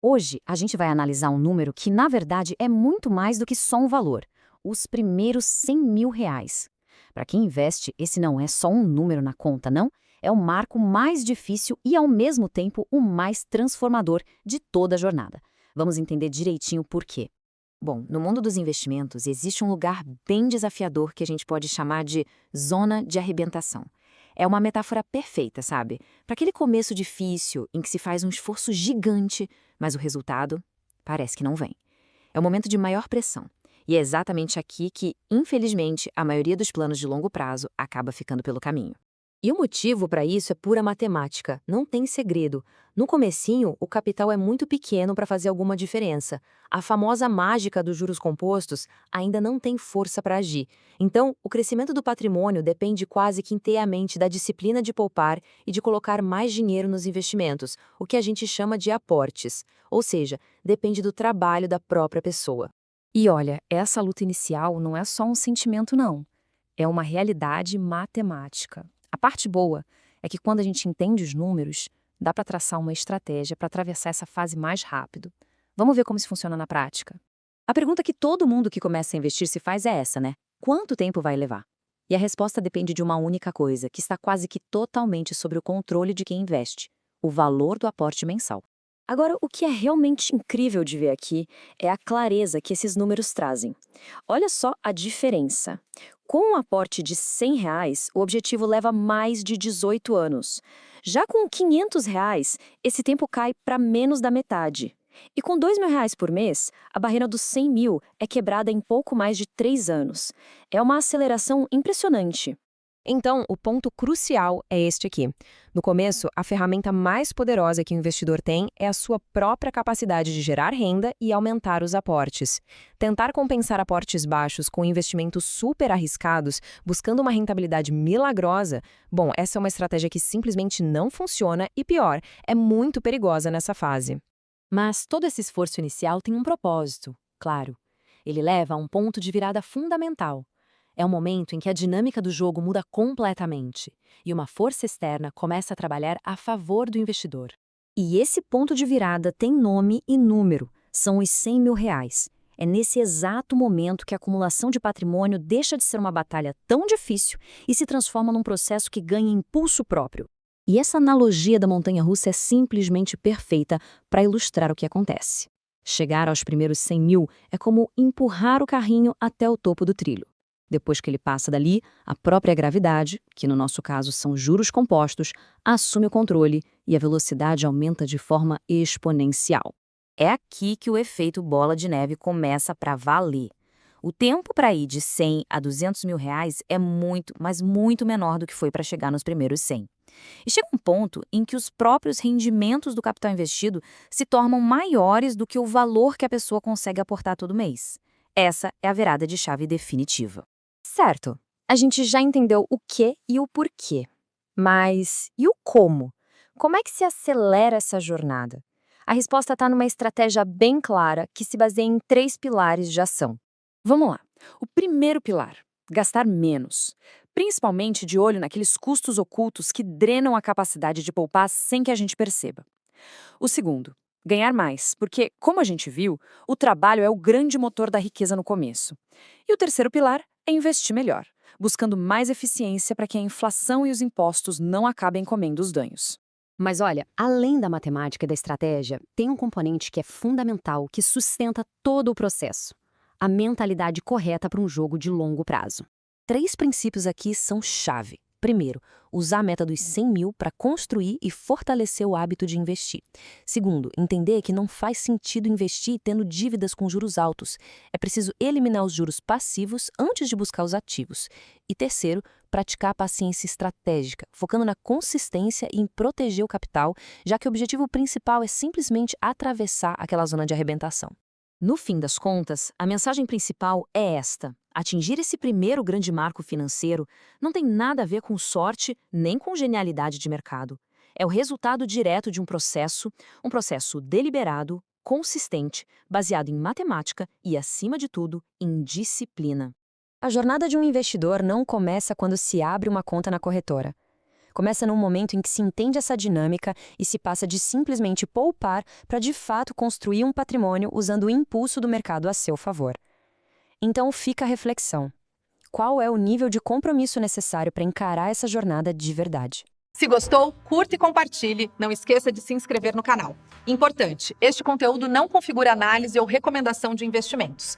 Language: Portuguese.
Hoje, a gente vai analisar um número que, na verdade, é muito mais do que só um valor: os primeiros R$ 100.000. Para quem investe, esse não é só um número na conta, não. É o marco mais difícil e, ao mesmo tempo, o mais transformador de toda a jornada. Vamos entender direitinho por quê. Bom, no mundo dos investimentos existe um lugar bem desafiador que a gente pode chamar de zona de arrebentação. É uma metáfora perfeita, sabe? Para aquele começo difícil em que se faz um esforço gigante, mas o resultado parece que não vem. É o momento de maior pressão. E é exatamente aqui que, infelizmente, a maioria dos planos de longo prazo acaba ficando pelo caminho. E o motivo para isso é pura matemática, não tem segredo. No comecinho, o capital é muito pequeno para fazer alguma diferença. A famosa mágica dos juros compostos ainda não tem força para agir. Então, o crescimento do patrimônio depende quase que inteiramente da disciplina de poupar e de colocar mais dinheiro nos investimentos, o que a gente chama de aportes. Ou seja, depende do trabalho da própria pessoa. E olha, essa luta inicial não é só um sentimento, não. É uma realidade matemática. A parte boa é que quando a gente entende os números, dá para traçar uma estratégia para atravessar essa fase mais rápido. Vamos ver como isso funciona na prática. A pergunta que todo mundo que começa a investir se faz é essa, né? Quanto tempo vai levar? E a resposta depende de uma única coisa, que está quase que totalmente sob o controle de quem investe: o valor do aporte mensal. Agora, o que é realmente incrível de ver aqui é a clareza que esses números trazem. Olha só a diferença. Com um aporte de R$ 100, o objetivo leva mais de 18 anos. Já com R$ 500, esse tempo cai para menos da metade. E com R$ 2.000 por mês, a barreira dos 100 mil é quebrada em pouco mais de 3 anos. É uma aceleração impressionante. Então, o ponto crucial é este aqui. No começo, a ferramenta mais poderosa que o investidor tem é a sua própria capacidade de gerar renda e aumentar os aportes. Tentar compensar aportes baixos com investimentos super arriscados, buscando uma rentabilidade milagrosa, bom, essa é uma estratégia que simplesmente não funciona e, pior, é muito perigosa nessa fase. Mas todo esse esforço inicial tem um propósito, claro. Ele leva a um ponto de virada fundamental. É um momento em que a dinâmica do jogo muda completamente e uma força externa começa a trabalhar a favor do investidor. E esse ponto de virada tem nome e número: são os R$ 100.000. É nesse exato momento que a acumulação de patrimônio deixa de ser uma batalha tão difícil e se transforma num processo que ganha impulso próprio. E essa analogia da montanha-russa é simplesmente perfeita para ilustrar o que acontece. Chegar aos primeiros 100 mil é como empurrar o carrinho até o topo do trilho. Depois que ele passa dali, a própria gravidade, que no nosso caso são juros compostos, assume o controle e a velocidade aumenta de forma exponencial. É aqui que o efeito bola de neve começa para valer. O tempo para ir de 100 a R$ 200.000 é muito, mas muito menor do que foi para chegar nos primeiros 100. E chega um ponto em que os próprios rendimentos do capital investido se tornam maiores do que o valor que a pessoa consegue aportar todo mês. Essa é a virada de chave definitiva. Certo, a gente já entendeu o que e o porquê. Mas e o como? Como é que se acelera essa jornada? A resposta está numa estratégia bem clara que se baseia em 3 pilares de ação. Vamos lá. O primeiro pilar: gastar menos. Principalmente de olho naqueles custos ocultos que drenam a capacidade de poupar sem que a gente perceba. O segundo: ganhar mais, porque, como a gente viu, o trabalho é o grande motor da riqueza no começo. E o terceiro pilar é investir melhor, buscando mais eficiência para que a inflação e os impostos não acabem comendo os ganhos. Mas olha, além da matemática e da estratégia, tem um componente que é fundamental, que sustenta todo o processo: a mentalidade correta para um jogo de longo prazo. 3 princípios aqui são chave. Primeiro, usar a meta dos 100 mil para construir e fortalecer o hábito de investir. Segundo, entender que não faz sentido investir tendo dívidas com juros altos. É preciso eliminar os juros passivos antes de buscar os ativos. E terceiro, praticar a paciência estratégica, focando na consistência e em proteger o capital, já que o objetivo principal é simplesmente atravessar aquela zona de arrebentação. No fim das contas, a mensagem principal é esta: atingir esse primeiro grande marco financeiro não tem nada a ver com sorte nem com genialidade de mercado. É o resultado direto de um processo deliberado, consistente, baseado em matemática e, acima de tudo, em disciplina. A jornada de um investidor não começa quando se abre uma conta na corretora. Começa num momento em que se entende essa dinâmica e se passa de simplesmente poupar para de fato construir um patrimônio usando o impulso do mercado a seu favor. Então fica a reflexão. Qual é o nível de compromisso necessário para encarar essa jornada de verdade? Se gostou, curta e compartilhe. Não esqueça de se inscrever no canal. Importante, este conteúdo não configura análise ou recomendação de investimentos.